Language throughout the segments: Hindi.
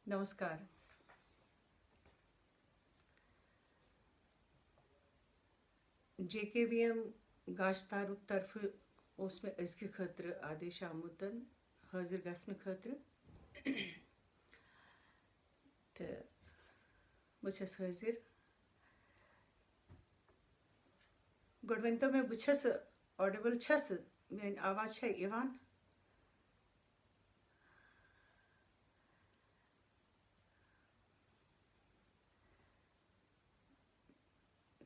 नमस्कार। JKVM गाशतारुक तरफ उसमें इसके खतर आदेश आमुतन हाजिर गसन खतर तो बस हाजिर गोडवन तो मैं बस ऑडिबल छस मेरी आवाज़ है इवान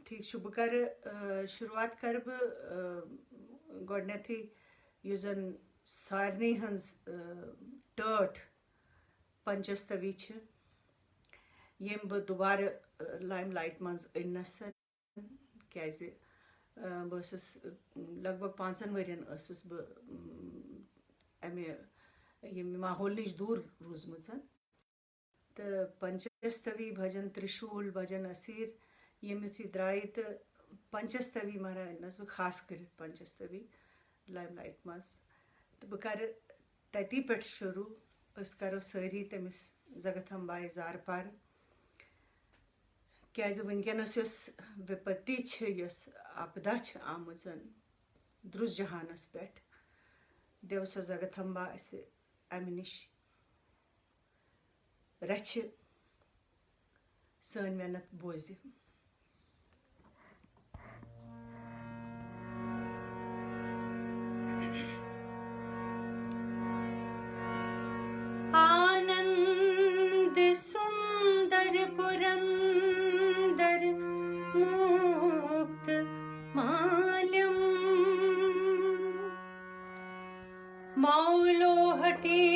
ठीक शु बह कर शुरुआत कर गोडनेथी युजन सारनी हंस टर्ट पंचस्तवी यम बह दोबारा लाइम लाइट मज अनस क्या बस लगभग 5 वरियन बह अमे माहौल नश दूर रूजम तो पंचस्तवी भजन त्रिशूल भजन असीर यम युथी द्राय तो पंचस्तवी मारा अनस बह खास कर पंचस्तवी लाइम लाइट मज तो बह कर तती पे शुरू करो सारी तमिस जगथम्बाय जार पार क्या वनकस विपत्ति आपदा आम द्रुस जहानस पे देव सो जगथम्बा अमि नश रच सन मेहनत बोज आनंद सुंदर पुरंदर मुक्त माल्यम मौलोहटेन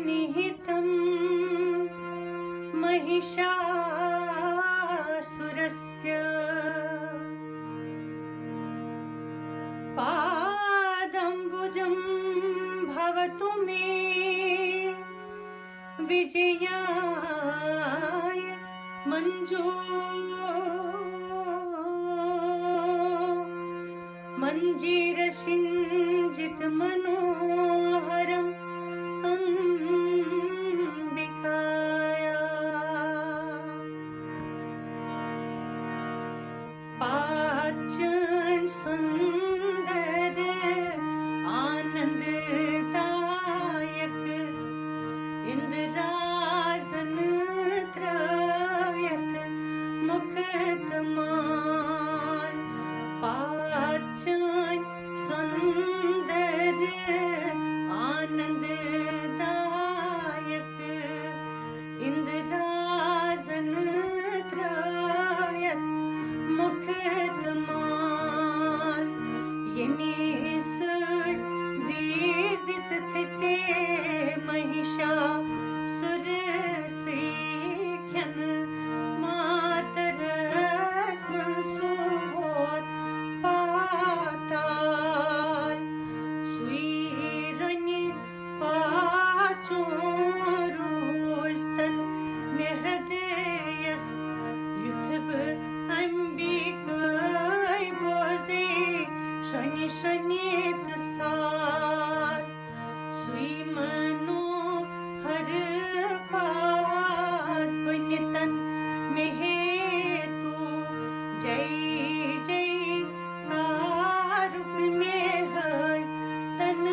निहितं महिषासुरस्य पादंबुजं भवतु मे विजयाय मंजो मंजीर सिंजित मनोहरम अंबिकाया पाचन सुंदर आनंददायक इंद्रासन त्रयत मुक्तमान पाचन सुंदर आनंददायक इंद्रासन त्रयत मुक्तमान यमेस जीर्दिचते महिषा सुर सेख्यन मातरस्म सुबोध पाताल स्वीरनि पाचोरुस्तन मेहृदयस युथब अंबिकाय बोजे शनि शनित सास सुई मनो हर पाद पुण्यतन मेहेतु जय जय कारुक में है तन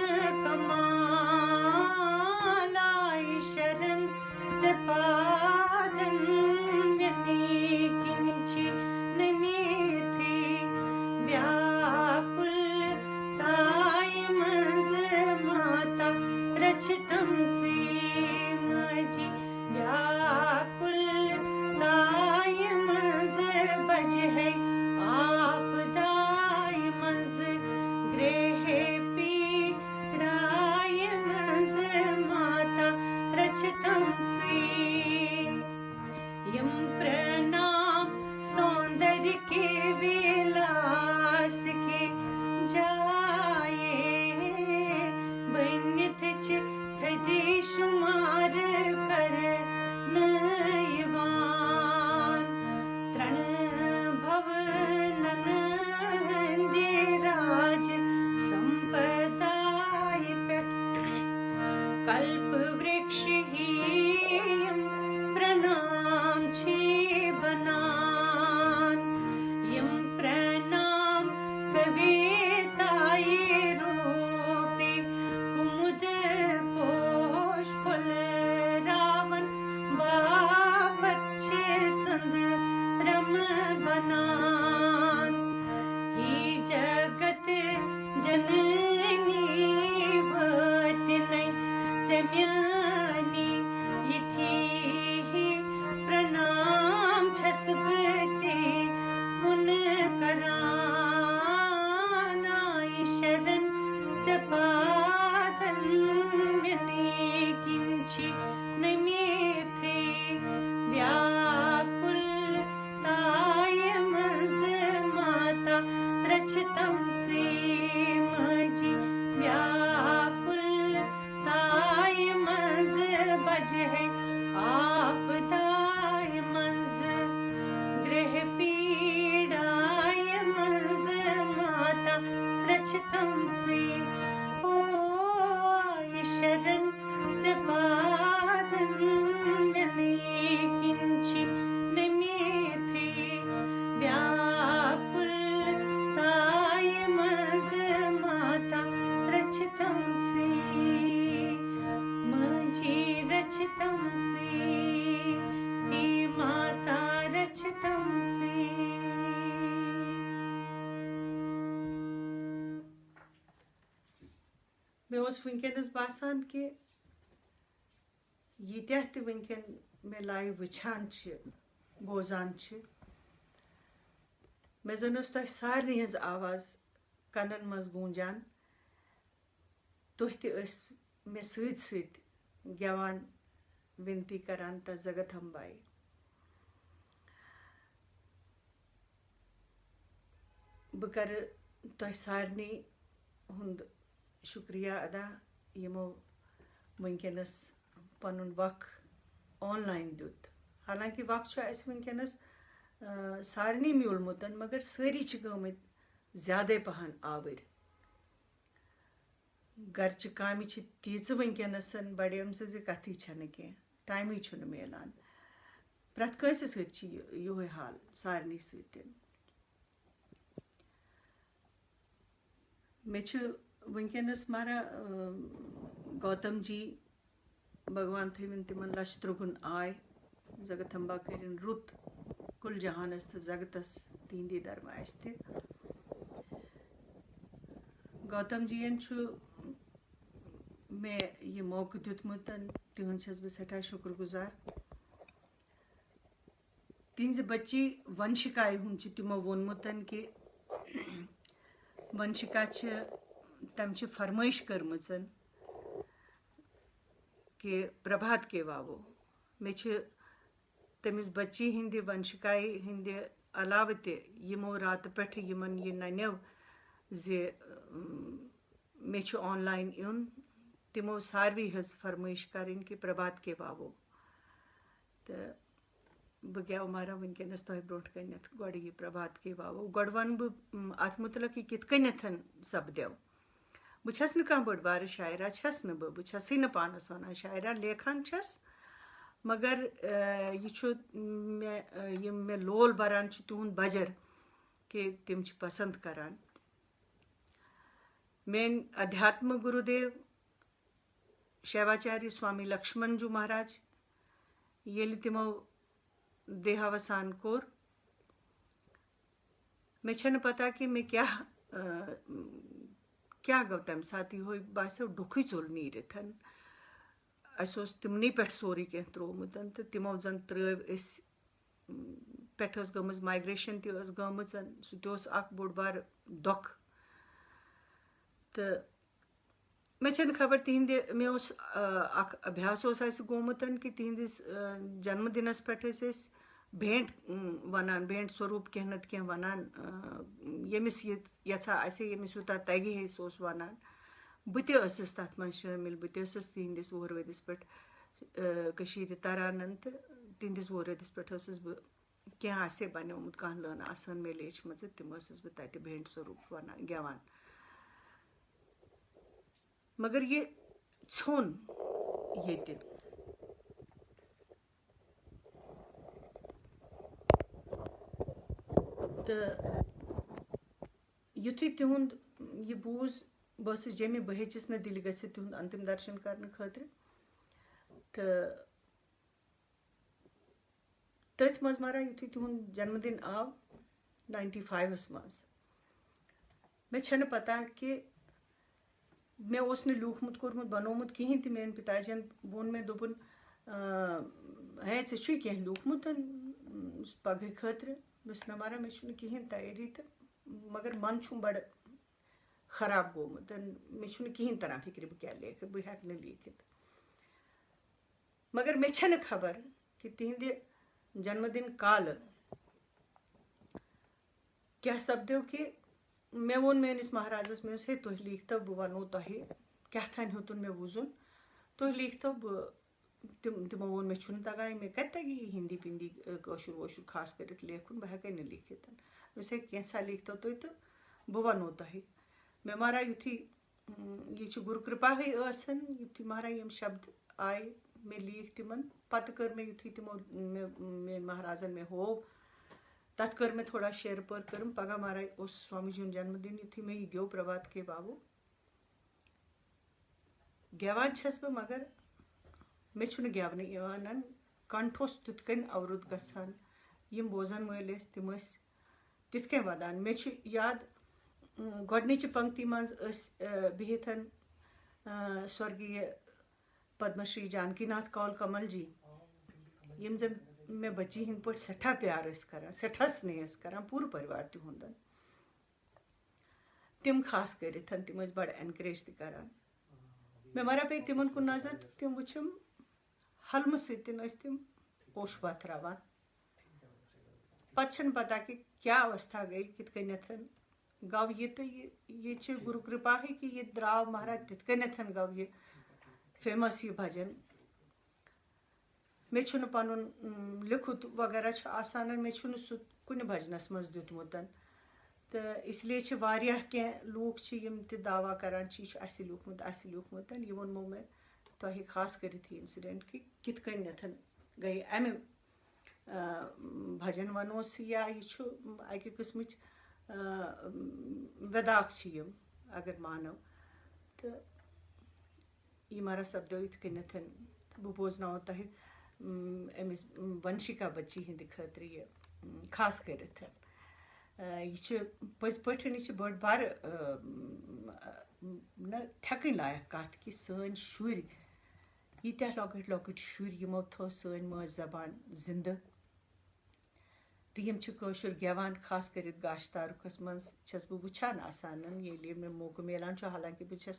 कमालाई शरण जपादन किंची नमेथी व्याकुल ताय मज माता रचितम से मजी व्याकुल ताय मज बज है आप दाय मज गृह पीड़ाय मज माता रचितम से यम प्रणाम सौंदर्य के विलास के जाए बनित थदे शुमार कर नयवान तृण भवनन दे राज संपदाय पेट कल्प वृक्ष ही वनकस बासान कि यीत्या ते वनकन मे लाइव वचान बोजान मे जन तह सारे हज आवाज कनन मज गूंजान तुह ते मे सत गेवान विनती करान तथ जगदम्बाई। बह कर तह सारे हुंद शुक्रिया अदा यमो वनकस पन वक ऑनलाइन दुत। हालांकि वक वनकस सारे म्यूलमुत मगर सारी गमत ज्यादा पहन आवर। घर काम तीच वनकस बड़ेम कथी कह टाइम मिलान प्रत कंस यो हाल सारे सत। मे वनकस मारा गौतम जी भगवान थवन तिमन लश त्रुगुन आय जगदम्बा करिन रुत कुल जहानस तो जगतस तिंदी धर्म आस्ते। गौतम जीन मे यह मौका दुतमुत तिहुंद बह सठा शुक्रगुजार। तिहज बच्ची वंशिका हुंद तिमो वोनमुत कि वंशिका तम फरमाइश कर्मच कि प्रभात के वावो। मे तमिस बच्ची हिंद वंशिकाई हिंद अलाव तमो रात पे यमन यह नन्यव जे मे ऑनलाइन यून तिमो सारवी हज फरमाइश करें कि प्रभात के वावो। तो बह गेव मारा वनकस तह ब्रोट कन गोड़ यह प्रभात के वावो। गोड़ वन बह अत मुतलक कित कन सपदेव। बह छस न कह बड़ बार शायरा छस न बह छसै न पानस वन शायरा लेखान छस मगर यह मे लोल बरान तुहद बजर कि तिम पसंद करान। मेन अध्यात्म गुरुदेव शैवाचार्य स्वामी लक्ष्मण जू महाराज ये तिमो देहावसान कोर मे छन पता कि मे क्या गो तम सात यो बासो डुख चोल नीरथन अस तिमन पे सोरी कह त्रोमुत तो तिमो जन त्रव पे गमज माइग्रेशन तमच सह बोड़ बार दुख। तो मे छन खबर तिहंद मे अभ्यास गोमुत कि तिहंदिस जन्मदिनस पे भेंट वनान भेंट स्वरूप कह नत कह वनान यमिस यछा आसे यमिस यूता तगि है सह वनान। बह तस तथ मज शामिल बह तस तिहंदिस वोहरवदिस पे तरान तो तिहंदिस वोहरवदिस पे बह क्या आसे बनोमुत कह लन आसान मे लेचम तम बह तत भेंट स्वरूप वनान गेवान। मगर ये छोन ये तो युथु तिहुंद यह बूज बस जमे बह हेचस न दिल गि तिहुंद अंतिम दर्शन करने खतर। तो तथ मज मारा युथु तिहुंद जन्मदिन आव 95 मज मे छन पता कि मे लूखमुत कोरमुत बनोमुत कहें तो मेन पिताजन वोन मे दोपुन है ऐ कह लूखमुत पगह खतर बस न मारा मे कहें तैयारी तो मगर मन बड़ खराब गोमुत मे कहें तरह फिक्र बह क्या लेख बह हेक न लिखित। मगर मे छन खबर कि तिहंद जन्मदिन काल क्या सपदेव कि मे वोन मेनिस महाराजस मे हे तुह लिखतो बह वनो तह क्या थान हेतुन मे वुजुन तुह लिखतो तिमो वोन मे तगान मे कत तगी हिंदी पिंदी कशुर वशुर खास कर लेखुन बह हेकै न लिखित मे कैसा लिखतो तुह तो बह वनो तह। मे मारा युथि यह गुरु कृपा युथि मारा यम शब्द आय मे लिख तिमन पत कर मे युथि तिमो मे महाराजन मे हो तथ कर मे थोड़ा शेर पर करम पगह मारा उस स्वामी जी जन्मदिन युथि मे यह गेव प्रभात के वावो गेवान छस बह मगर मे गेवन यवान कंठोस तिथ कन अवरुद्ध गसान यम बोजन मल तिम तिथ कन वदान। मे याद गोडनिच पंक्ति मज बिहितन स्वर्गीय पद्मश्री जानकीनाथ कौल कमल जी यम जन मे बच्ची हिंद पे सठा प्यार करान सठा स्नेह करान पूरा परिवार तिहुंद तिम खास कर तिम बड़ एनकरेज करान मे मरा पे तिमन कुन नजर तिम वुचम हलम सतिन तिम पोश वथरावान पत पता कि क्या अवस्था गई कित कन गव ये तो ये गुरु कृपा है कि ये द्राव महाराज तित कन गव ये फेमस ये भजन मे पन लिखुत वगैरह आसान मे सह कुन भजनस मज दुतमुत तो इसलिए वारियाह के लूक यम ते दावा करान यह लिखमुत यह वोनमो मे तुह खास कर इंसिडेंट कि कित कन गई अमे भजन वनोस या यह अकि किस्म वेदाक यम अगर मानो तो यह मरा सपदो इत कन बह बोजनाव तुह अमिस वंशिका बच्ची हिंद खतर यह खास कर यह पज पठन यह बड़ बार न थकन लायक कत कि सन शुर यीत्या लॉकट लॉकट शुर यमो थो सन मज जबान जिंद तो यम कशुर गेवान खास कर गाश तारुखस मज छस बह वुछान आसान ये मे मौका मिलान हालांकि बह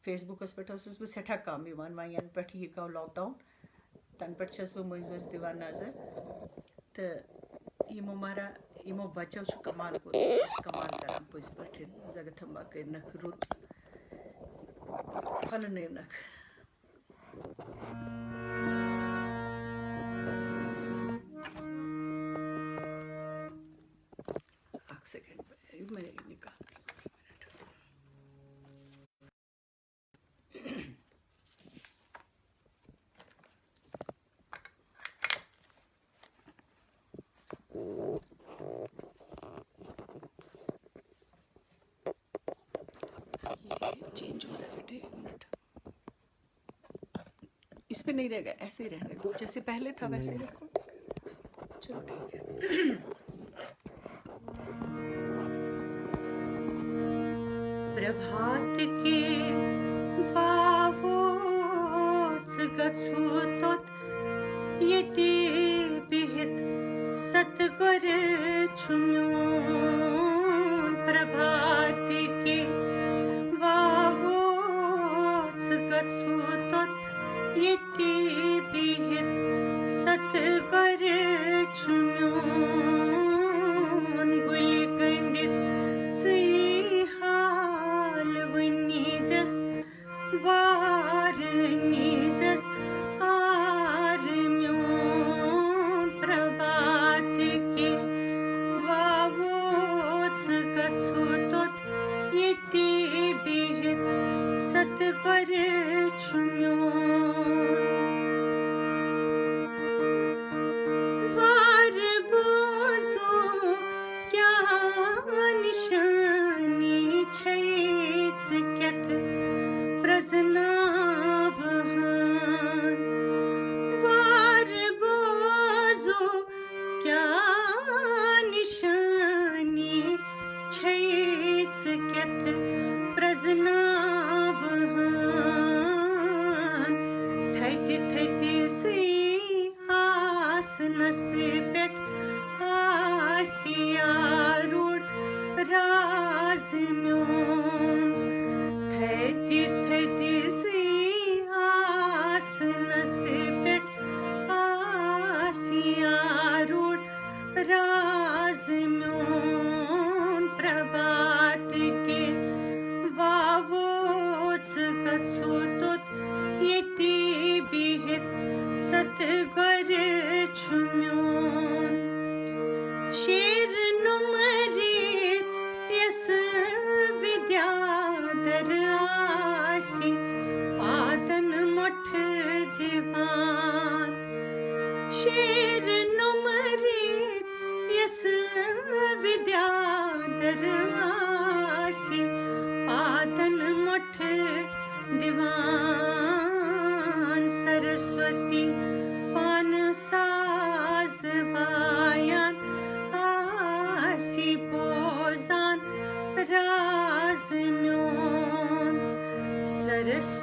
फेसबुकस पे बह सठा कम वन यन पे यह गो लॉकडाउन तन पे बह मज मज दिवान नजर तो यमो मारा यमो बच्चों कमाल कमाल करान पज पे जगथम्बा कर रुत फल नख सेकंड मैं निकाल चेंज हो रहा है बेटे एक मिनट इस पे नहीं रहेगा ऐसे ही रहने दो जैसे पहले था वैसे ही रखो चलो ठीक है प्रभात के वावोच गच्छुतोत येते बिहित सतगुर छुम्योन प्रभात के वावोच गच्छुतोत येते बिहित सतगुर छुम्योन गुल गंडित वारनीजस आरम्योन प्रभात के वावोच गच्छुतोत येते बिहित सतगुर छुम्योन वार बोझो क्या निशानी छैच केत प्रजनावहान वार बोझो क्या निशानी छैच केत प्रजनावहान थैति थैति सिंहासनस पेट आसियारूढ़ राजम्योन थैति थैति सिंहासनस पेट आसियारूढ़ राजम्योन प्रभात के वावोच गच्छुतोत येते बिहित सतगुर छुम्योन शेर नुमरे यस विद्याधर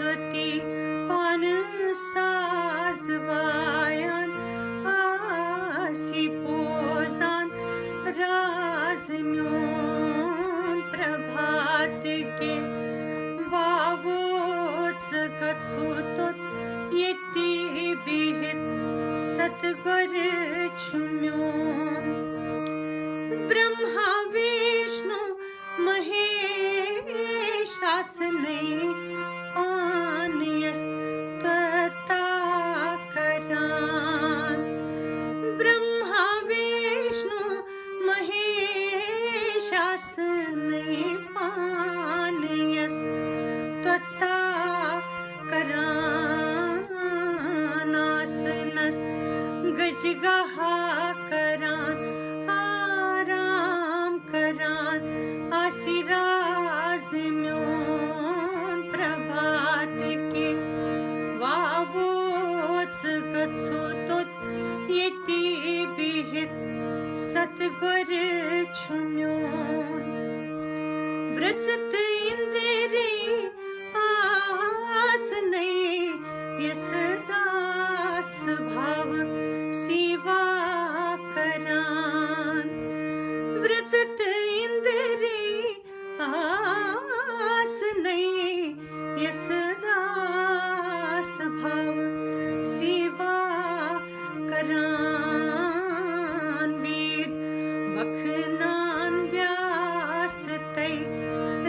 सरस्वती पान साजवायान आसी पोजान राज म्योन प्रभात के वावोच गत्सुतोत येती बिहित सतगर छुम्योन ब्रह्मा विष्णु महेश आसने पानयस तता करान ब्रह्मा विष्णु महेश आसने पानयस तता करान आसनस गजगहा करान आराम करान आसिराज म्योन प्रभात के वावोच गत्सुतोत येती बिहित सतगर छुम्योन व्रजत इंद्रे आसने यसदास भाव सेवा करान व्रजत इंद्रे आसने यसदास भाव सेवा करान वेद वखनान व्यास तै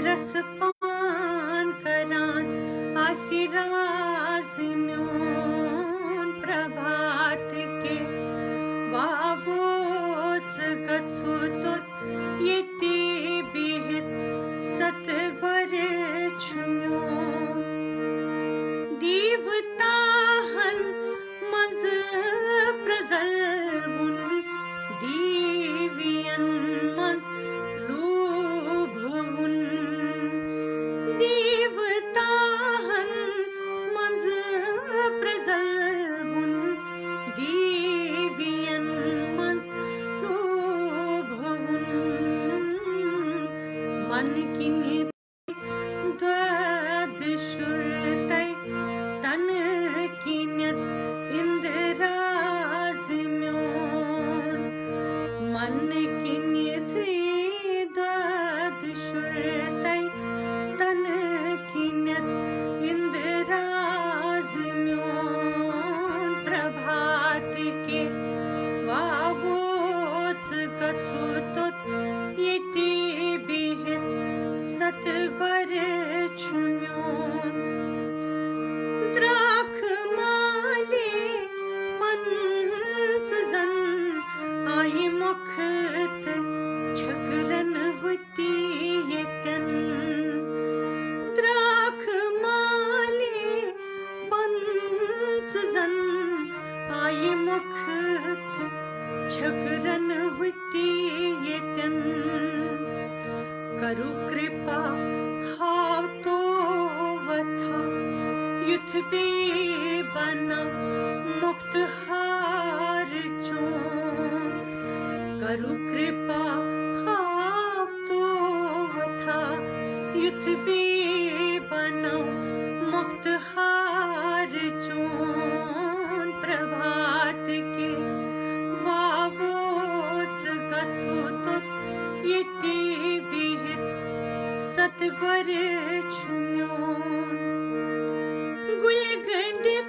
रसपान करान आसिराज म्योन प्रभात के वावोच गत्सुतोत येती बिहित सतगर छुम्योन देवताहन मज प्रजल्बुन देवियन मज लोभवुन देवताहन मज प्रजल्बुन देवियन मज लोभवुन मन किन्हे द्वादशुरतै तन किन्यत इंद्राज म्योन मन किन्यत द्वादशुरतै तन किन्यत इंद्राज म्योन प्रभात के वावोच गत्सुतोत येती बिहित सतगर छुम्योन द्राख माले पंचजन आई मुखत छकरन होती येतन द्राख माले पंचजन आई मुखत छकरन होती येतन करु कृपा हाव तो वथा युथ पे बना मुक्त हार चोन करु कृपा हाव तो वथा युथ पे बना मुक्त हार चोन प्रभात के वावोच गत्सुतोत येती बिहित सतगर छुम्योन गुलगंडित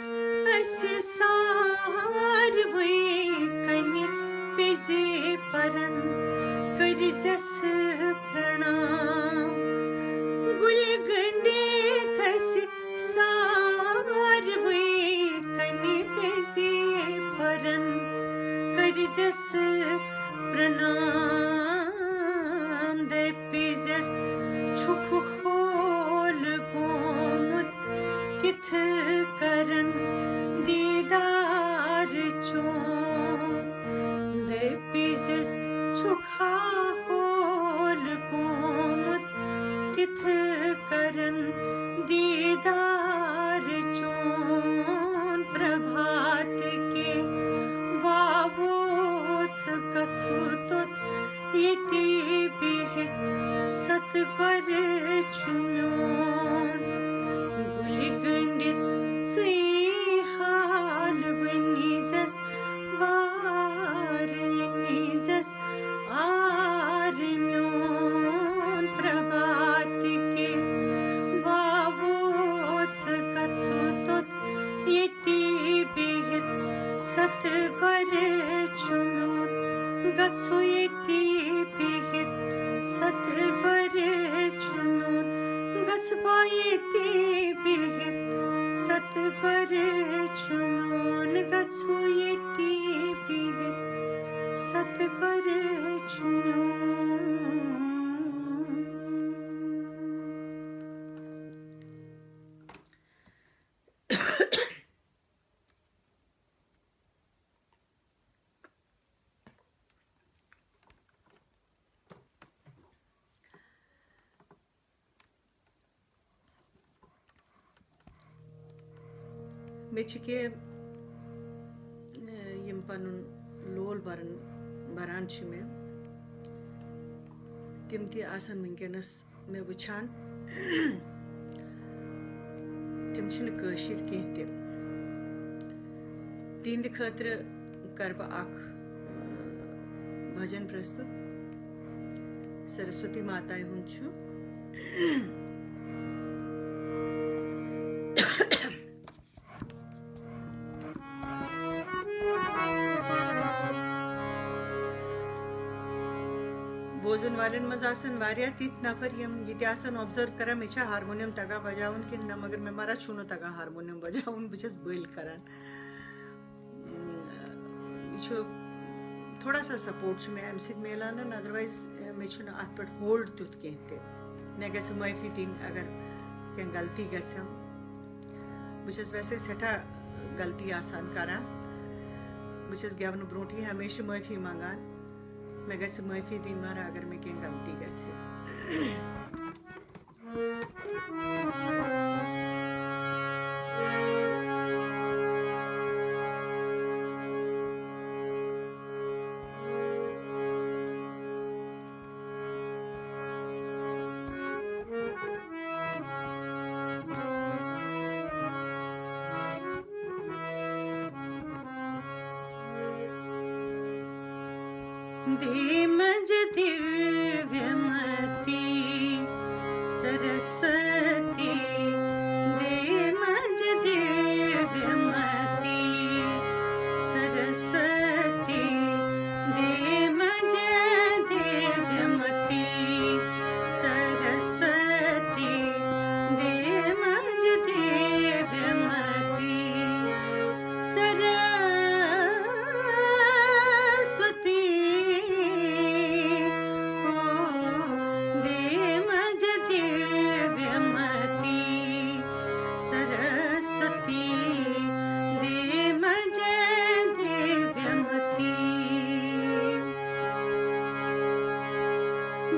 असे सारवै कन्य पेजे परन करिजस प्रणाम गुलगंडित असे सारवै कन्य पेजे परन करिजस प्रणाम दे पेजस छुख होल गोमुत किथ करन दीदार चोन दे पेजस छुखा होल गोमुत किथ करन दीदार चोन प्रभात के वावोच गत्सुतोत येती बिहित सतगर छुम्योन गुलिगन के यम पनुन लोल बरान मे तिम ती आसन वनकस मे वुछान तिम कशिर कह तिंद खतर कर बह भजन प्रस्तुत सरस्वती माताएं हुंद बोजन वालन मज तिथ नफर यम ये ऑब्जर्व करा मे हारमोनियम तगा बजावन कि न मगर मे मारा छूनो तगा हारमोनियम बजावन बस बल करान थोड़ा सा सपोर्ट मे अम मिलान अदरवाइज मे अत पे होल्ड तुत कह मे ग माफी दिन अगर क्या गलती गम बस वैसे सठा गलती आसान करान बस गेवन ब्रोटी हमेशा माफी मंगान मे ग माफी दिन मारा अगर मे क्या गलती ग धीमज दिव्यमती सरस्वती धीमज दिव्यमती सरस्वती धीमज दिव्यमती सरस्वती धीमज दिव्यमती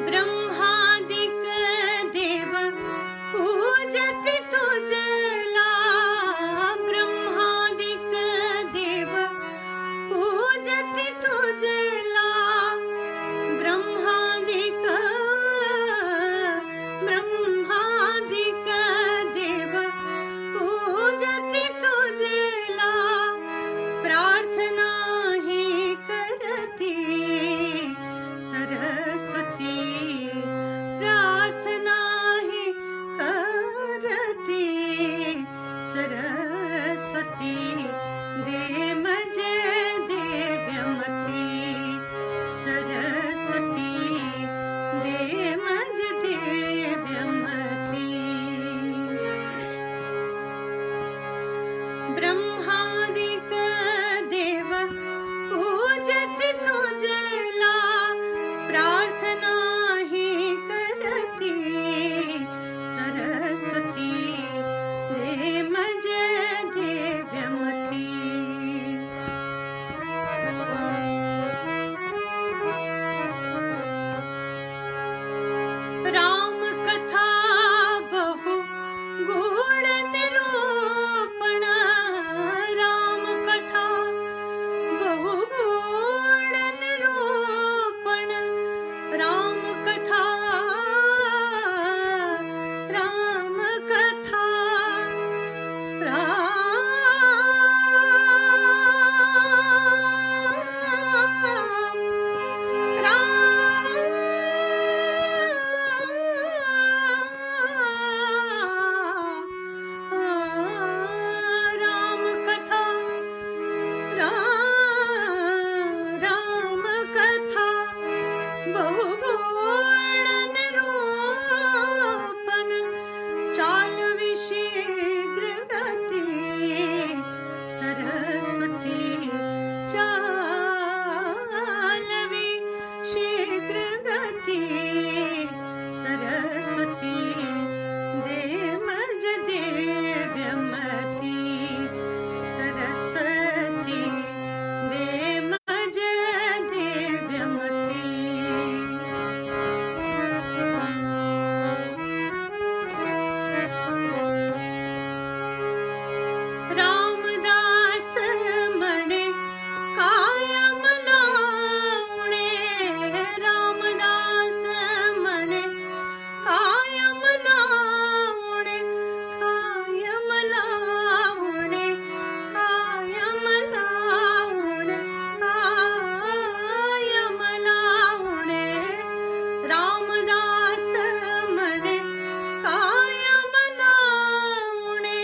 ब्रह्मादिक देव पूजति तुझला ब्रह्मादिक देव पूजति तुझला ब्रह्मादिक देव पूजति तुझला प्रार्थना ही करती सरस्वती प्रार्थना ही करती सरस्वती दे मजे दिव्यमती सरस्वती दे मज दिव्यमती ब्रह्मादिक देव पूजति तुझला प्रार्थना ही करती सरस्वती दे मज दिव्यमती राम कथा बहु गूढ़ निरूपण राम कथा बहु गूढ़ निरूपण राम कथा राम कथा राम कथा राम कथा बहु गूढ़ निरूपण चाल विशीघ्र गति सरस्वती चाल विशीघ्र गति सरस्वती दे मज दिव्यमती सरस्वती दे मज दिव्यमती रामदास मरे कायम नाउणे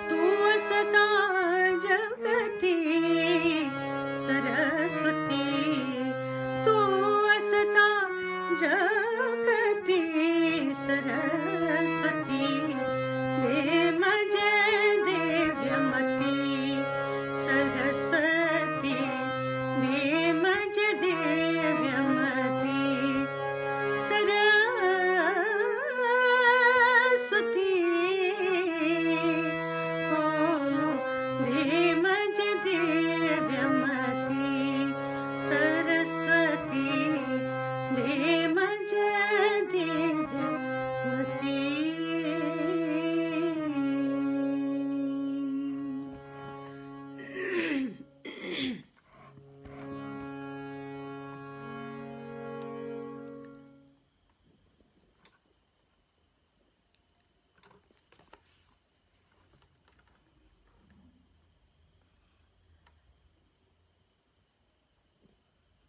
तू असता जगती सरस्वती तू असता जगती सरस्वती दे मजे देव्यमती सरस्वती दे मजे देव्यमती सरस्वती ओ दे मजे देव्यमती सरस्वती दे मजे देव्यमती.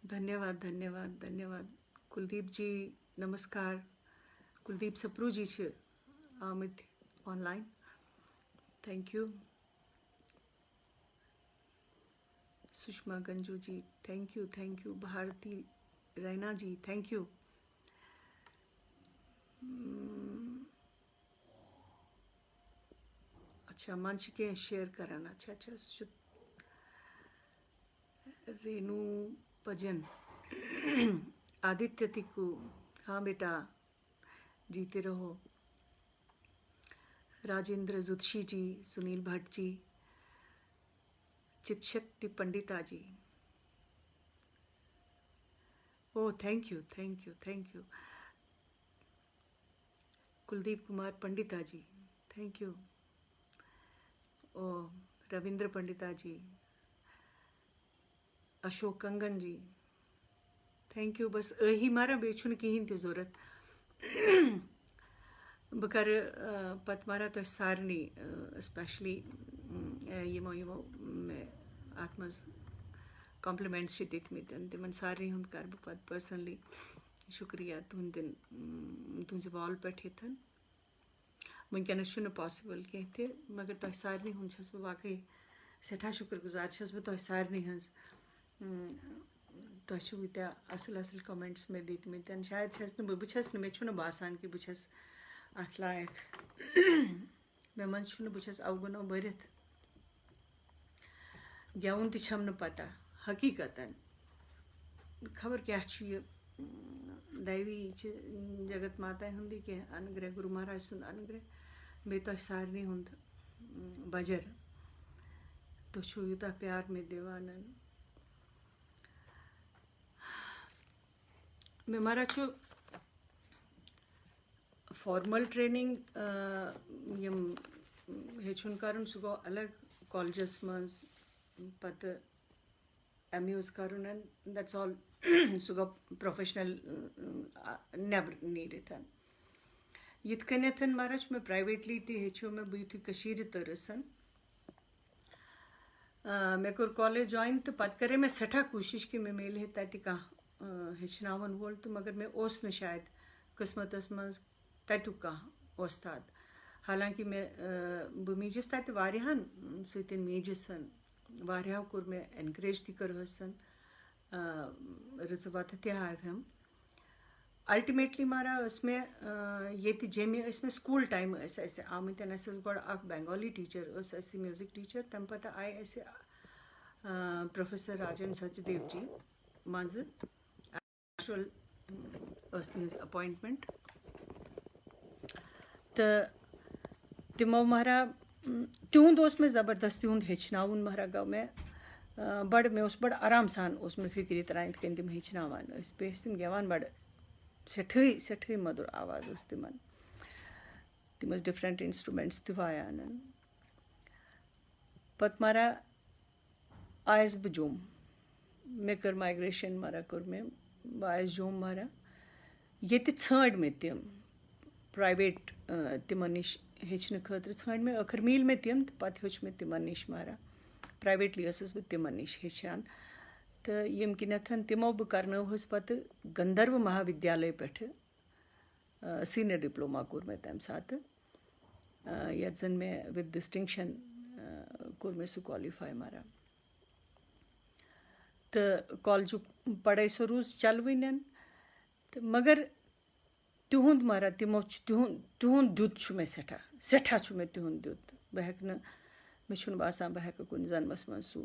धन्यवाद धन्यवाद धन्यवाद कुलदीप जी नमस्कार कुलदीप सप्रू जी છે Amit online thank you Sushma Ganju ji thank you Bharti Raina ji thank you अच्छा मंच के शेयर कराना अच्छा रेनू भजन आदित्य तिक्कू हाँ बेटा जीते रहो राजेंद्र जुत्शी जी सुनील भट्ट जी चितशक्ति पंडिता जी ओ thank you Kuldeep Kumar Pandita ji thank you ओ रविंद्र पंडिता जी अशोक कंगन जी थैंक यू बस यही मारा बेचुन कहीं तो जरूरत बकर पत मारा तो सारनी स्पेशली यमो मे आत्मज कॉम्प्लीमेंट्स दितमित तिमन सारे हुंद कर बह पत पर्सनली शुक्रिया तुहंदिन तुझ वॉल पे वनकस पॉसिबल कह मगर तुम सारे हुंद बह वाकई सठा शुक्रगुजार बह तुम सारे हज तुम यूत असल कमेंट्स मे दितमित शायद बस मे बासान कि बस अत लायक मे मन बस अवगुनो भरत गेवन तम पता हकीकतन खबर क्या दैवी जगत माता हुंदी कह अनुग्रह गुरु महाराज सुंद अनुग्रह बे तुम सारे हुंद बजर तुम यूत प्यार में दिवान मे मारा फॉर्मल ट्रेनिंग हेचुन कर सह गो अलग कॉलेजस मज पत MUs करुन दैट्स ऑल सह गो प्रोफेशनल नबर नीरित यिथ कन्यथ मारा मे प्राइवेटली हेचो मे बह युथ तरसन मे कोर कॉलेज जॉइन तो पत करे मे सठा कोशिश कि मे मिले तत कह हेचनावन वोल तो मगर मे ओस न शायद किस्मतस मज तत्युक कह उस्ताद हालांकि मे बह मीजस तत वारियाहन सतन मीजसन वारियाहो कोर मे एनकरेज ति करहसन रच वत ति हावहम अल्टीमेटली मारा मे ये जेमे मे स्कूल टाइम आमत गो बेंगाली टीचर म्यूजिक टीचर तम पत आय प्रोफेसर राजन सचदेव जी मज एक्चुअल तिज अपॉइंटमेंट तो तिमो मारा तिहुंद मे ज़बरदस्त तिहुंद हेचनावन मारा गो मे बड़ मे बड़ आराम सान मे फिक्र तरान कन तम हेचनावान बे तम गेवान बड़ सठे मधुर आवाज तिम डिफरेंट इंस्ट्रूमेंट्स वायान पत मारा आयस बह जोम मे कर माइग्रेशन मारा कोर मे बह आयस जोम मारा ये छाड़ मे तम प्राइवेट तिमन नश हेचन खतर छाड़ मे आखिर मील मे तम तो पत हेच मे तिमन नश मारा प्राइवेटली बह तिमन नश हेचान तो यम किनथन तिमो बह करनवहस पत गंधर्व महाविद्यालय पे सीनियर डिप्लोमा कोर मे तम सात यत जन मे विद डिस्टिंक्शन कोर मे सह क्वालिफाई मारा तो कॉलेज पढ़ाई सो रूज चलवन तो मगर तिहुंद मारा तिमो तिहुंद दुत मे सेठा मे तिहुंद दुत बह हेक मे बासान बह हेक कुन जन्मस मन सह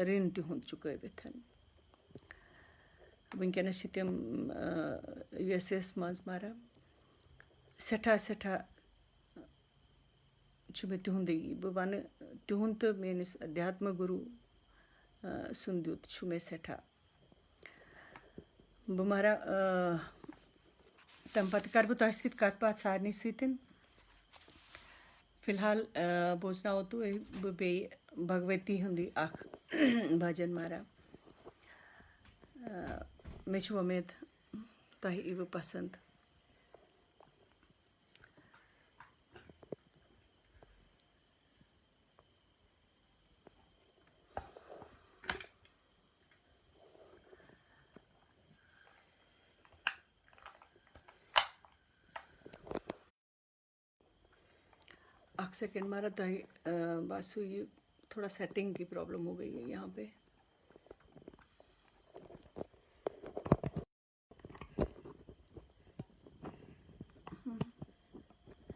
ऋण तिहुंद चुकविथ वनकस तम USS मज मारा सेठा मे तिहुंद बह वन तिहुंद तो मेनिस अध्यात्म गुरु सुन दुत मे सेठा बह मारा तम पत कर बह तह कत बात सारे सतन फिलहाल बोजनाओ तो बह बे भगवती हुंदी अख भजन मारा मे उम्मीद तह यीव पसंद। एक सेकेंड मारा तह बासु ये थोड़ा सेटिंग की प्रॉब्लम हो गई है यहाँ पे।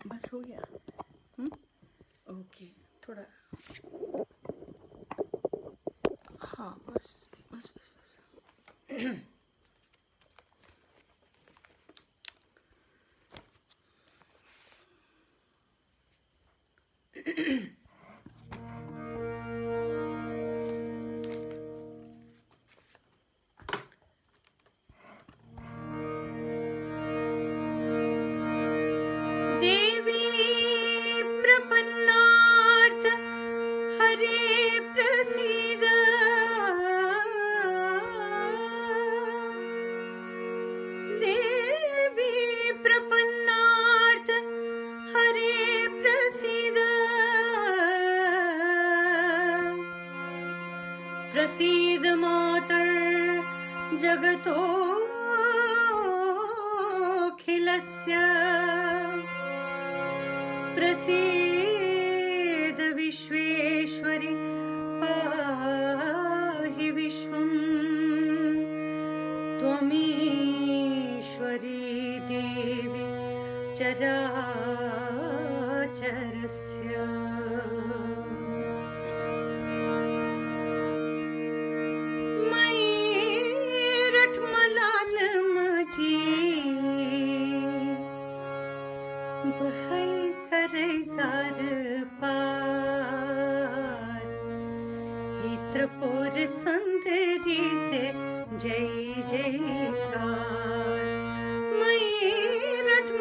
बस हो गया। ओके थोड़ा हाँ बस बस बस बस देवी प्रपन्नार्थ हरे प्रसीद देवी प्रपन्नार्थ हरे प्रसीद प्रसीद मातर जगतोऽखिलस्य प्रसीद विश्वेश्वरि पाहि विश्वम् त्वमीश्वरी देवी चराचरस्य। बहै करे जार पार हित्रपुर सुंदरीचे जय जयकार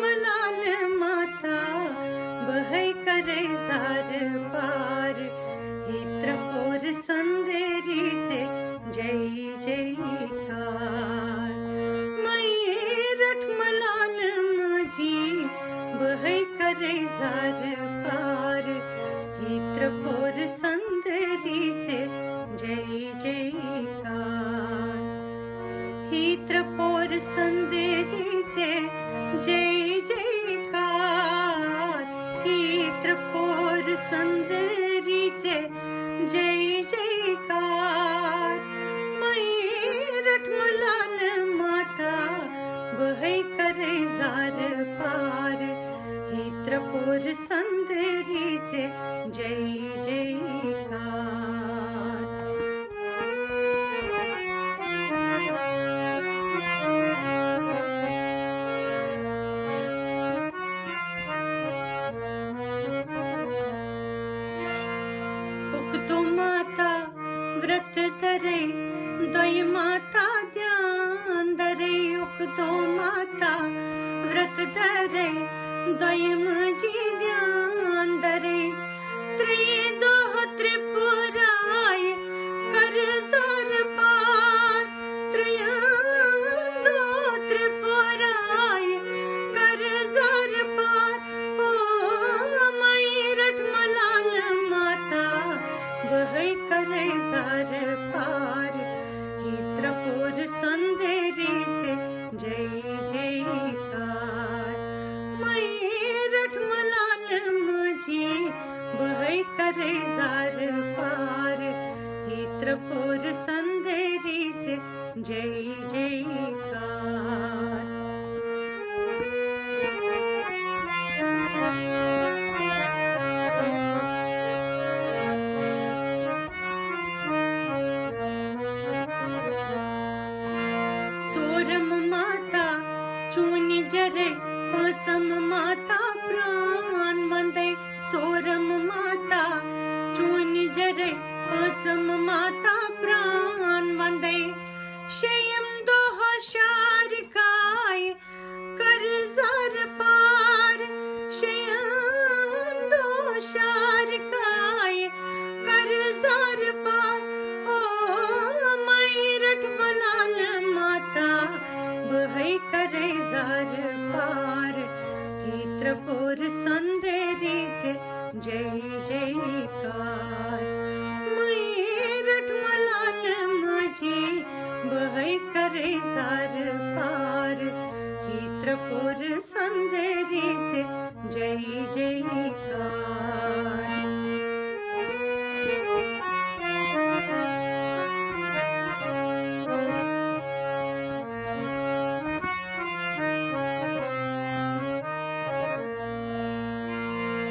मलाल माता बहै करे जार पार हित्रपुर सुंदरीचे जय जयकार मलाल माझी बहै करे जार पार हित्रपुर सुंदरीचे जय जयकार हित्रपुर सुंदरीचे जय जयकार हित्रपुर सुंदरीचे जय जयकार मलाल माता बहै करे जार पार हित्रपुर सुंदरीचे जय जयकार। उक्तो माता व्रत धरे दय माता ध्यान धरे उक्तो माता व्रत धरे दय माझी ध्यान धरे त्रिदोह त्रिपुराय कर जार पार त्रियंदो त्रिपुराय कर जार पार ओ मैरठ मलाल माता बहै करे जार पार चूनी जरे पाचम माता प्राण वंदे चोरम माता चूनी जरे पाचम माता प्राण वंदे शेयम दोह शार काय कर जार पार शेयम दो शार काय कर जार पार ओ मैरठ बनाल माता बहै करे जार पार चित्रपुर संदेरीचे जय जयकार मैरठ मलाल माझी बहै करे जार पार चित्रपुर संदेरीचे जय जयकार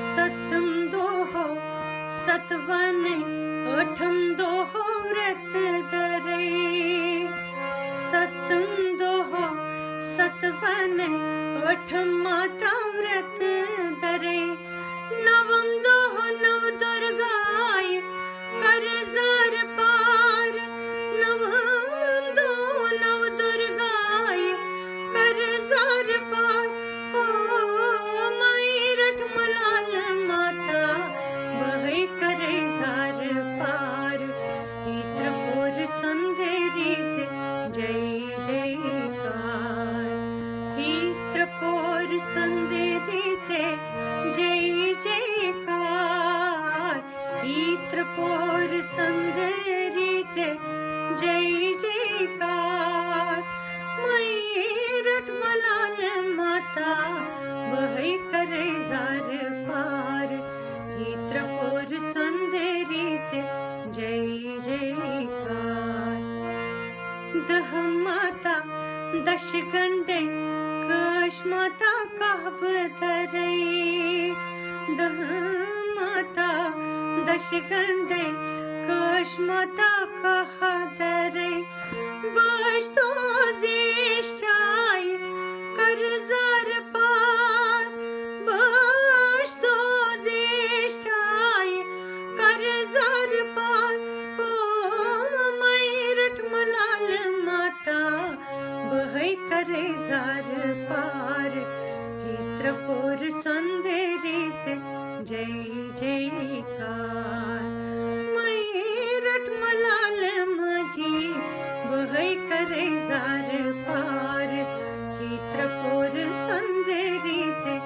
सतम दोहो सतवन अठम दोहो व्रत धरे सतम दोहो सतवन अठम माता व्रत धरे नवम दोहो नव दुर्गाय कर जार पार नवम दो नव दुर्गाय कर जार पार ओ मैरठ मलाल माता बहै करे जार पार चित्रपुर संदेरीचे जय जयकार चित्रपुर संदेरीचे जय जयकार चित्रपुर संदेरीचे जय जयकार मैरठ मलाल माता बहै करे जार पार चित्रपुर संदेरीचे जय जयकार दह माता दशगंडे कश माता काब धरे दह माता दशगंडे कश माता कहा धरे बज तो ज्येष्ठाय कर जार पार बज तो ज्येष्ठाय कर जार पार ओ मैरठ मलाल माता बहै करे जार पार चित्रपुर संदेरीचे जय जयकार मैरठ मलाल माझी बहै करे जार पार चित्रपुर संदेरीचे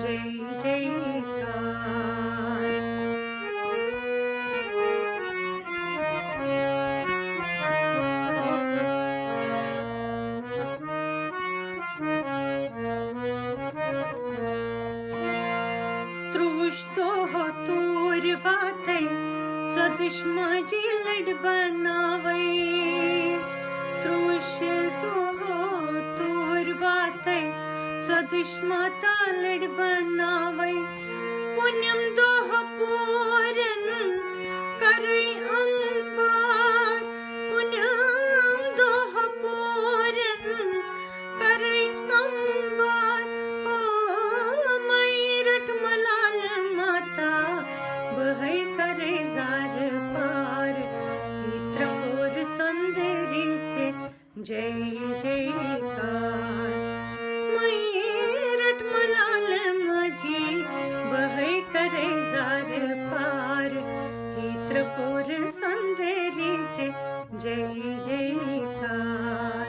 जय जयकार तृष्टो हो तूर वाते चदिश माझी लड बनावे तृष्टो हो तूर वाते चदिश माता लड बनावे पुण्यम दोह पूरन करे अंबार पुण्यम दोह पूरन करे अंबार ओ मैरठ मलाल माता बहै करे जार पार चित्रपुर संदेरीचे जय जयकार मैरठ मलाल माझी बहै करे जार पार चित्रपुर संदेरीचे जय जयकार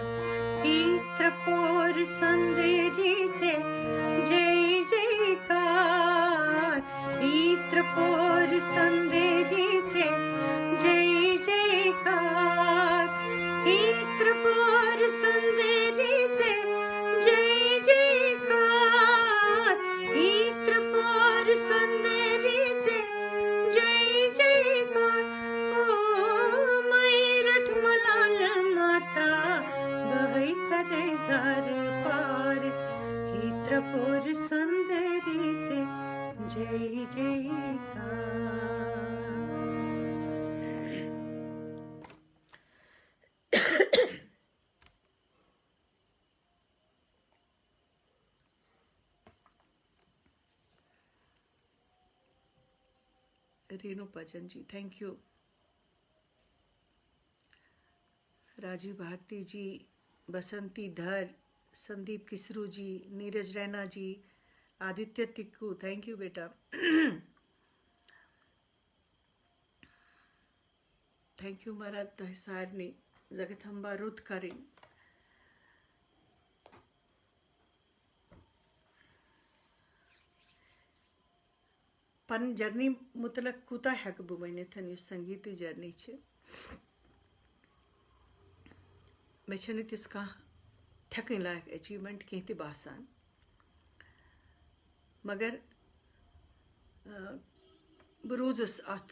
चित्रपुर संदेरीचे जय जयकार चित्रपुर संदेरीचे जय जयकार चित्रपुर संदेरीचे जय जयकार चित्रपुर संदेरीचे जय जयकार ओ मैरठ मलाल माता बहै करे जार पार चित्रपुर संदेरीचे जय जयकार रेणु पचन जी, थैंक यू। राजीव भारती जी, बसंती धर, संदीप किसरू जी, नीरज रैना जी, आदित्य तिक्कू, थैंक यू बेटा। थैंक यू मारा तहसारनी, जगथंबा रुत करें। पन जर्नी मुतलक कूता हेक बह वनिथ यस संगीत जर्नी छ मे छन तिस कह थकन लायक अचीवमेंट कह त बासान, मगर बह रोजस अत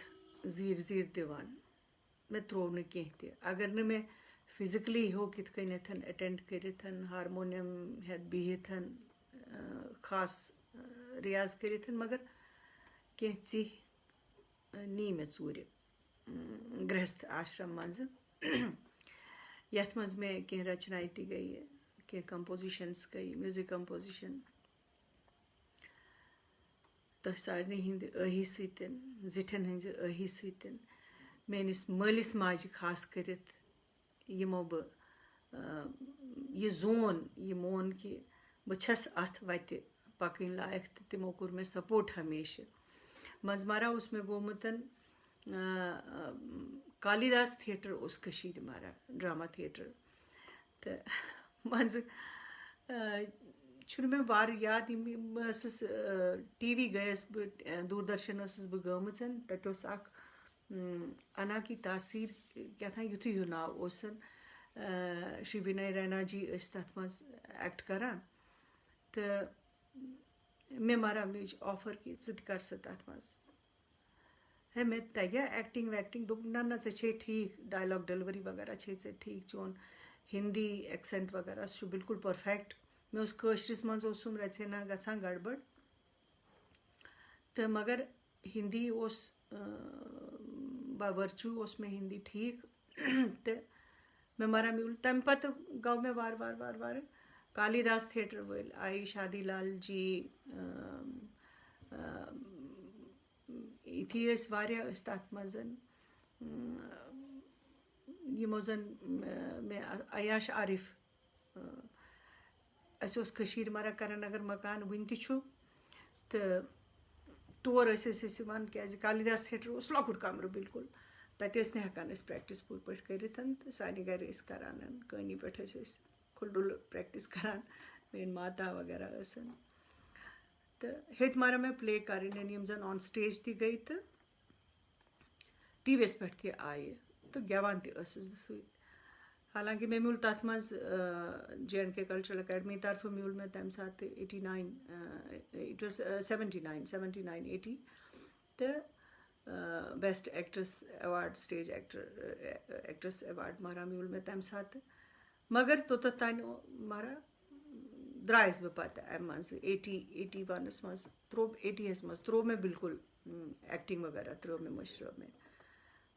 जीर जीर दिवान, मे त्रो न कह त अगर न मे फिजिकली हो कित कनथ अटेंड करिथ हारमोनियम हेत बिहिथ खास रियाज करिथ, मगर कह ची नी मे चूर गृहस्थ आश्रम मज यथ मज मे कह रचनाएं ति गई, कह कंपोजिशंस गई, म्यूजिक कंपोजिशन तह सारे हिंद अही सतन जिठन हज अही सतन मेनिस मलिस माज खास करित यमो यह जोन यह मोन कि बस अत वत पकन लायक, तो तिमो कोर मे सपोर्ट हमेशा। मजमारा उस मे गोमुतन कालिदास थिएटर उस कशीर मारा, ड्रामा थिएटर, तो मज छुन मे वार याद बस टीवी गयस बह दूरदर्शन बह गमचन, तत अना की तासीर क्या था युथ यु नाव ओसन श्री विनय रैना जी तथ मज एक्ट करान, तो मे मारा मेज ऑफर कि ज कर तथ मज है मे तगह एक्टिंग वैक्टिंग दोप ना चे ठीक, डायलॉग डिलीवरी वगैरह चे ठीक, चोन हिंदी एक्सेंट वगैरह बिल्कुल परफेक्ट, मे उस कशरिस मज रचे ना गसान गड़बड़, तो मगर हिंदी उस बावर्चू उस में हिंदी ठीक तो मे मारा म्यूल तम पत गौ मे वार वार वार वार कालिदास थिएटर वल आई शादी लाल जी इथी वारिया तथ मज यमो जन मे अयाश आरिफ अस मारा करन नगर मकान वन तु, तो तौर क्या कालिदास थिएटर उस लकुट कमर बिल्कुल, तत हेकान प्रैक्टिस पूर पे कर सानि गर करान कनी पे खुलडुल प्रैक्टिस करान, मेन माता वगैरह तो हेत मारा मे प्ले कर जन ऑन स्टेज ती गई, तो टीवीएस पे आये, तो गेवान तस हालांकि मे म्यूल तथ मज JNK कल्चरल अकेडमी तरफ म्यूल मे तम सात 89 इट वाज 79 80, तो best actress award stage actress award मारा म्यूल मे तम सात, मगर तोत तान मारा द्रायस बह पत अम मज 81 मज त्रो 80 मज त्रो मे बिल्कुल एक्टिंग वगैरह त्रो मे मशर मे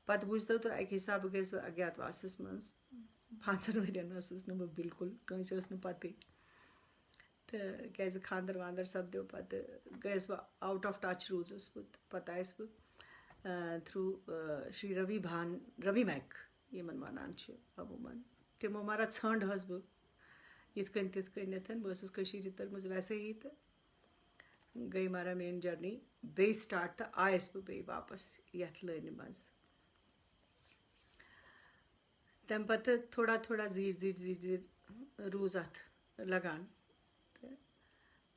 पत बुझ तो अक हिसाब गई अज्ञातवास मज 5 वरियन बह बिल्कुल कंस पत, तो क्या खानदर वानदर सपदो पत गयस बह आउट ऑफ टच रूजस बह पत आयस बह थ्रू श्री रवि मैक यमन वनान अमूमन तिमो मारा छंड हस बह इतकन तितकन बस तरमज वैसे ही, तो गई मारा मेन जर्नी बे स्टार्ट, तो आयस बह बे वापस यथ लाइन मज तम पत थोड़ा थोड़ा जीर जीर जीर जीर रूज अत लगान,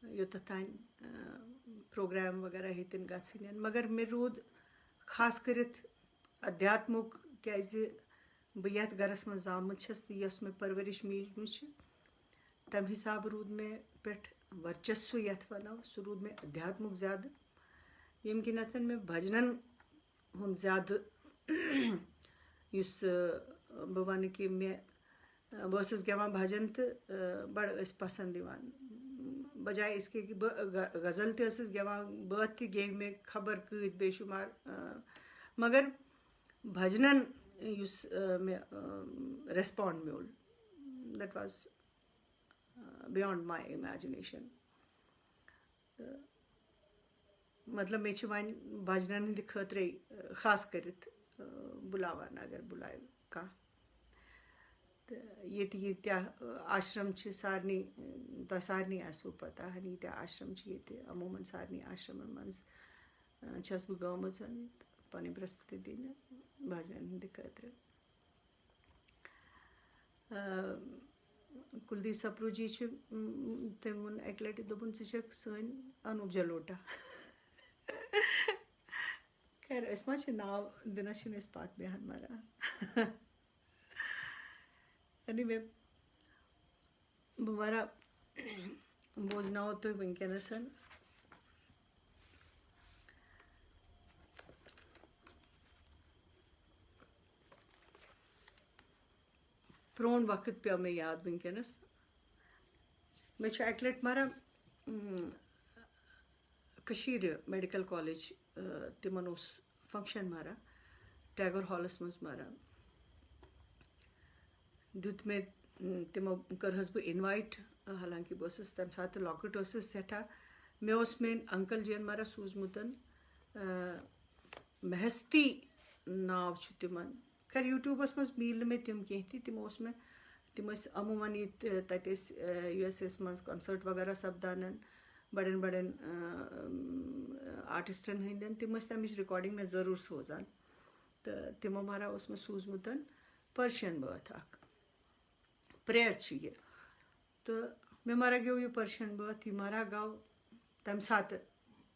योत तान प्रोग्राम वगैरह हेतन गन, मगर मे रूद खास करित अध्यात्मुक क्या बह यथ गरस मज आमुत छस तो यस मे परवरिश मीज तम हिसाब रूद मे पे वर्चस्व यथ वनो सह रूद मे अध्यात्मुक ज्यादा, यम किनथन मे भजनन हुन ज्यादा बह वन कि मे बस गेवान भजन तो बड़ पसंद दिवान, बजाय इसके कि गज़ल तस गेवान बात ति गेव मे खबर कत बेशुमार, मगर भजनन मे रेस्पॉन्ड म्यूल that was beyond my imagination. मतलब मे वन भजन हंद खतरे खास कर बुलावान अगर बुलाए कह तो ये आश्रम सारनी तो सारनी आसो पता ये आश्रम ये अमूमन सारनी आश्रम मज छस बह गम पन प्रस्तुति दिन भजन हंद खतर कुलदीप सप्रू जी तम वो अक लटि दोपन क सन अनूप जलोटा खैर मा नाव दिन पत बेहन मरा anyway बह वरा बोजनाओ तो वनकस प्रोन वक्त पे मे याद वनकस मे अक लट मरा मेडिकल कॉलेज तिमन फंक्शन मरा टैगोर हॉलस मज मरा दुत मे तमो करहस बह इनवाइट हालांकि बस तम सात लॉकट सठा मे मेन अंकल जी मरा सूजमुत महस्ती नाव तिमन खैर यूट्यूबस मज मिल मे तम कह तम अमूमन ये तत US मज कंसर्ट वगैरह सपदान बड़न बड़न आर्टिस्टन हंदन तम तमिच रिकॉर्डिंग मे ज़रूर सोजान तो तमो मरा मे सूजमुत पर्शियन बात प्रेयर ये तो मे मरा गो ये पर्शियन बात ये मरा गो तम सात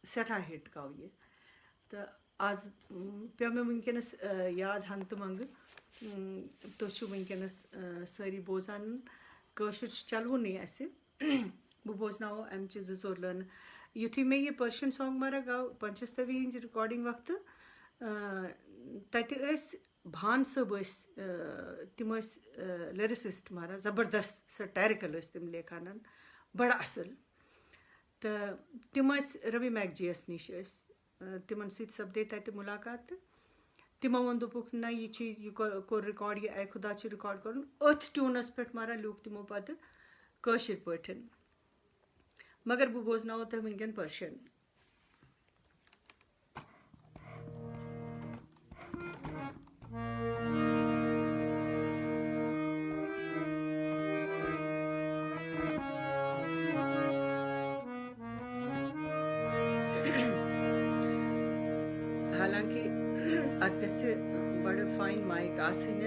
सठा हिट गो ये तो आज पे मे वनकस याद हंग तो मंग तुम वनकस सारी बोजान कशुर चलवुन बह बोजनाओ अमच जोर लान युथी मे ये पर्शियन सॉन्ग मरा गो पंचस्तवी हज रिकॉर्डिंग वक्त तत भान सब तम लिरिसिस्ट मारा ज़बरदस्त सटैरिकल तम लेखान बड़ा असल तो तम रवि मैगजीयस निश तिमन सपदे तत मुलाकात तमो वो दोपुक ना ये कोर रिकॉर्ड ये खुदा रिकॉर्ड कर अथ ट्यूनस पे मारा लूक तमो पत कशिर पठन मगर बह बोजनाओ तुम वनकन पर्शियन हालांकि अत गि बड़ फाइन माइक आसन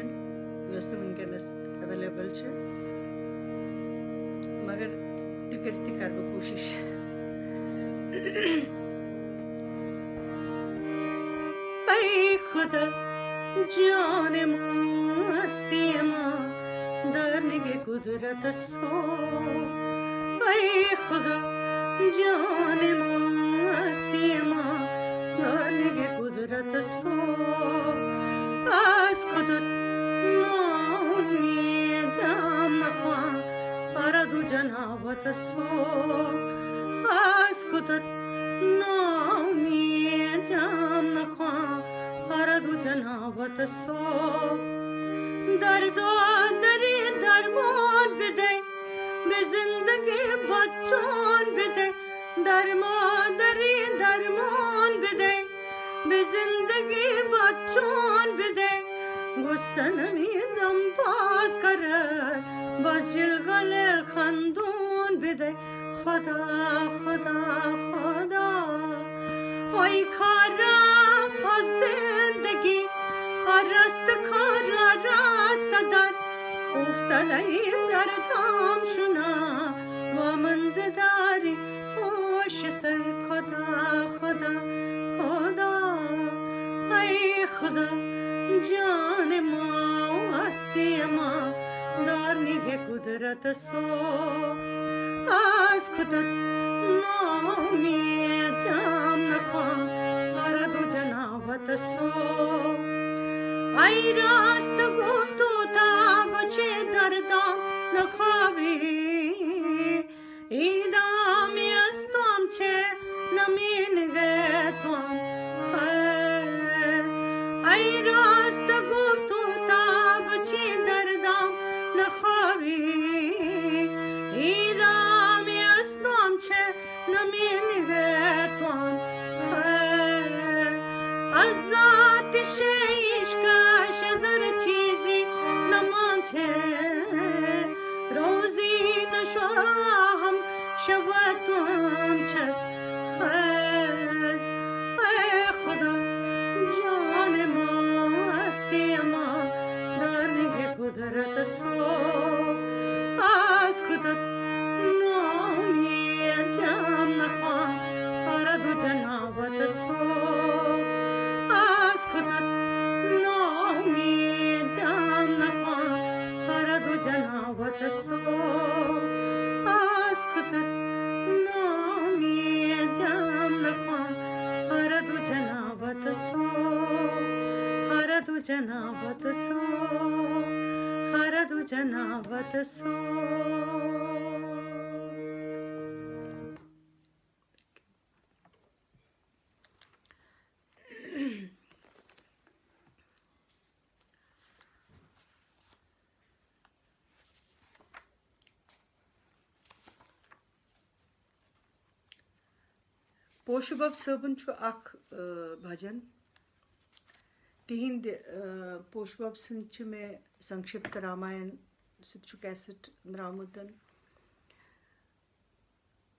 वनकस अवेलेबल मगर कर बह कोशिश ऐ खुदा जाने मस्ती दरनिगे कुदरत सो ऐ खुदा जाने मस्ती दरनिगे कुदरत सो आज खुद जाम अरदु जनावत सो आज खुद जाम अरदु जनावत सो दर्दो दरे दरमोन बिदे बे जिंदगी बच्चों बिदे दरमा दरे दरमोन बिदे बे जिंदगी बच्चों बिदे गुस्सन में दम पास कर बसिल गले खंदून बिदे खुदा खुदा खुदा ओई खारा जिंदगी रस्त खारा रास्ता दर उफ्तलाई दर धाम शुना व मंजदारी होश सर खुदा खुदा खुदा ऐ खुदा जान माओ हस्ती माँ दारनिगे कुदरत सो आज खुद नामी जाम नखा अरदु जनावत सो आई रास्त गुप्तो ताब छे दरदा नखावी ईदाम यस्तम छे नमीन गए तुम आई रास्त गुप्तो ताब छे दरदा नखावी ईदाम यस्तम छे नमीन गए तुम छे रोजी नशवाहम शबतम छस खस ऐ खुदा जान मस्ती अमा दानी कुदरत सो आज खुदा नोमी जाम नखा अरदु जनावत सो आज खुदा नोमी जाम नखा अरदु जनावत सो आज खुदा नोमी जाम नखा अरदु जनावत सो अरदु जनावत सो अरदु जनावत सो पोशुबब सबन छु अख भजन तिहिंद पोशुबब सन छु में संक्षिप्त रामायण सु छु कैसेट द्रामुतन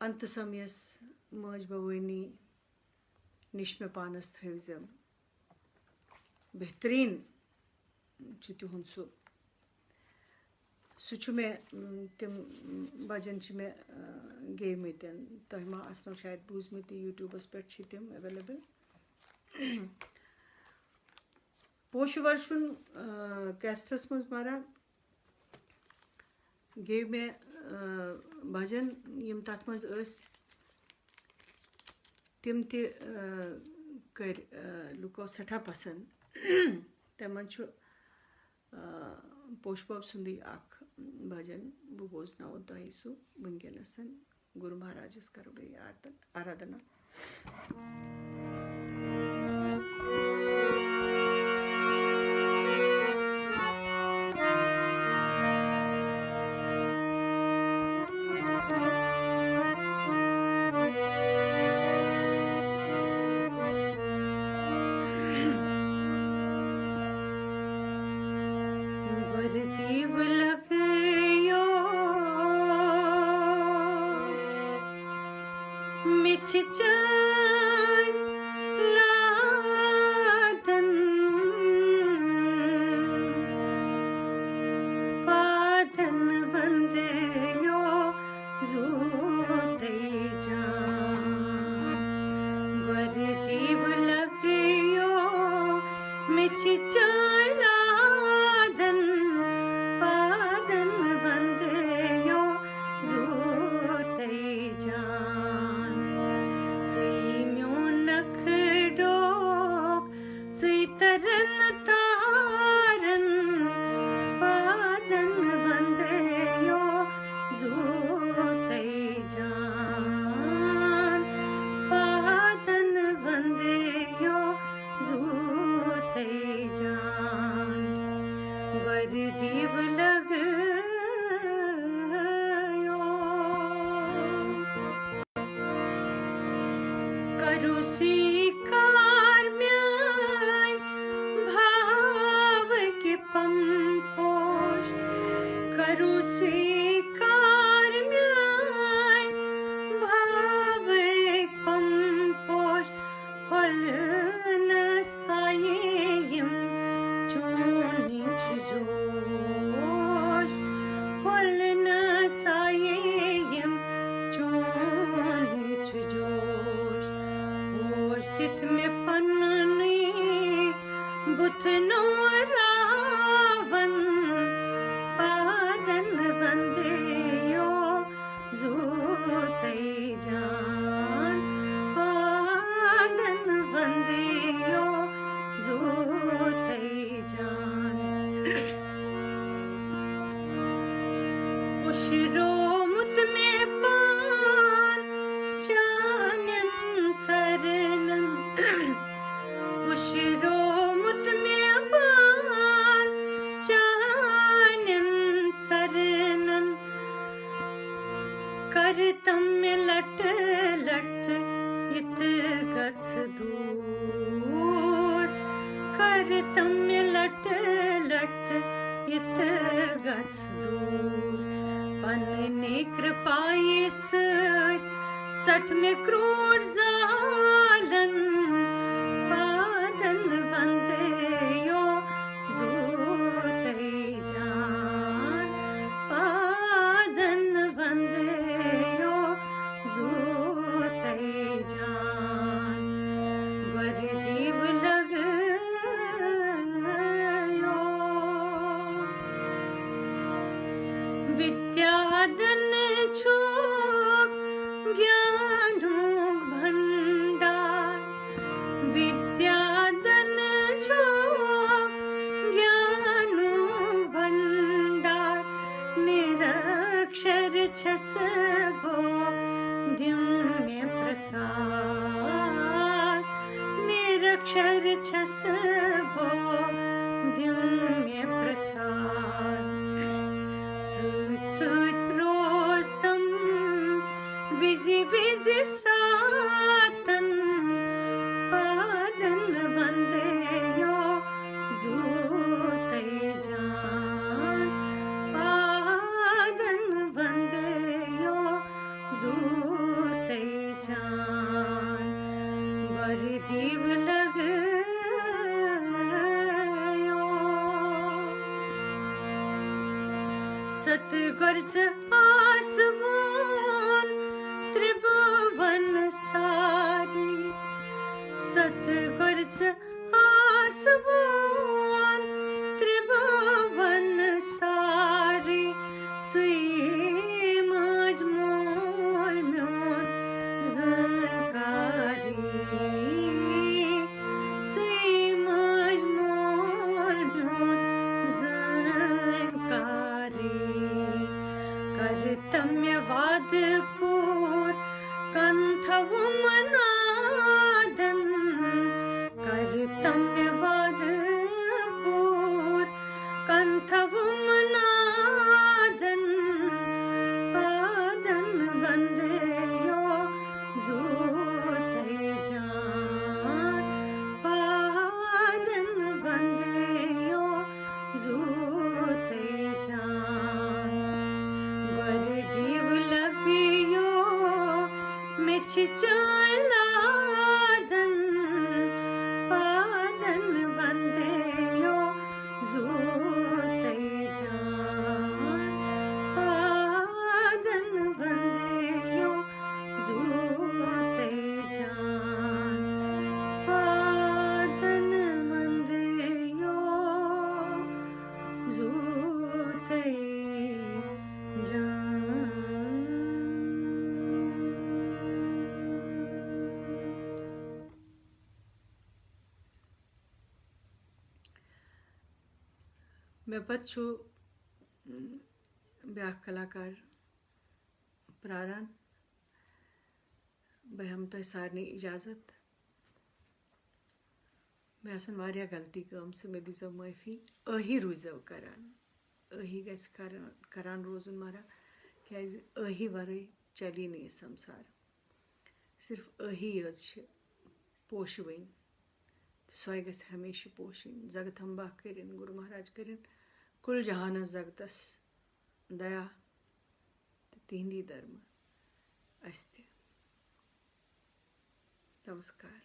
अंत समयस मज बवनी निश्म पानस थवजम बेहतरीन छु तुहन सु छु में तिम भजन छु में गेमतन तह मा आसनो शायद बूजमत यूट्यूबस पे तिम अवेलेबल पोश वर्षुन कैस्टस मज मारा गे में भजन यम तथ मज तिम ते कर लुको सठा पसंद तमन छु पोशबब सुंदी अख भजन बह बोजना तह सु वनकनसन गुरु महाराजस करो बे आराधना वरदीव लगयो मिछ जान लादन पादन वंदयो जोते जान वरदीव लगयो मिछ जान लादन पादन वंदयो जोते जान जीन्यो नखडोक चैतरन तारन पादन वंदयो जोते जान पादन वंदयो जोते जान वरदीव लगयो करु स्वीकार म्यान भाव के पंपोष करु स्वीकार म्यान भाव पंपोष फल न सायेयम चोनी जोश फल न सायेयम चोनी जोश स्थित में पन्नी बुथनो रावण पादन वंदयो जोते जान पादन वंदयो जोते जान पुशरो मुत में पान जानन शरणन पुशरो मुत में पान सठ में क्रूर जालन पादन वंदे यो जूते जान पादन वंदे यो जूते जान वर दीव लग यो विद्याधन छोक ज्ञानो भंडार विद्याधन छोक ज्ञानो भंडार निरक्षर छस गो दिव्य प्रसाद निरक्षर छस गो दिव्य प्रसाद सूत सूत रोस्तम विजि विजि सातन पादन वंदे यो जूते जान पादन वंदे यो जूते जान वर दीव लग यो सतगुरज आसमान त्रिभुवन सारी सतगुरज आसमान त्रिभुवन सारी सुई माज मोल म्योन जानकारी सुई माज मोल म्योन जानकारी कर्तम्यवाद पूर कंथव मनादन कर्तम्यवाद पूर कंथव मनादन पादन वंदे यो जूते जान पादन वंदे यो जूते जान वर दीव लगियो मिछ चालादन पादन वंदे यो जूते जान पादन वंदे यो जूते जान पादन वंदे यो जूते जान। मैं पत छु ब्याह कलाकार प्रारण बे हम तो सारनी इजाजत मैं असन वारिया गलती कम से मैं दिजव माफी अही रुजव करान अही गस करान रोजन मारा क्या अही वरे चली नहीं संसार सिर्फ अही यज पोशवेन सोय गस हमेशा पोशिन जगत हम बाह करें गुरु महाराज करें कुल जहानस जगतस दया तिंदी धर्म अस्ते नमस्कार।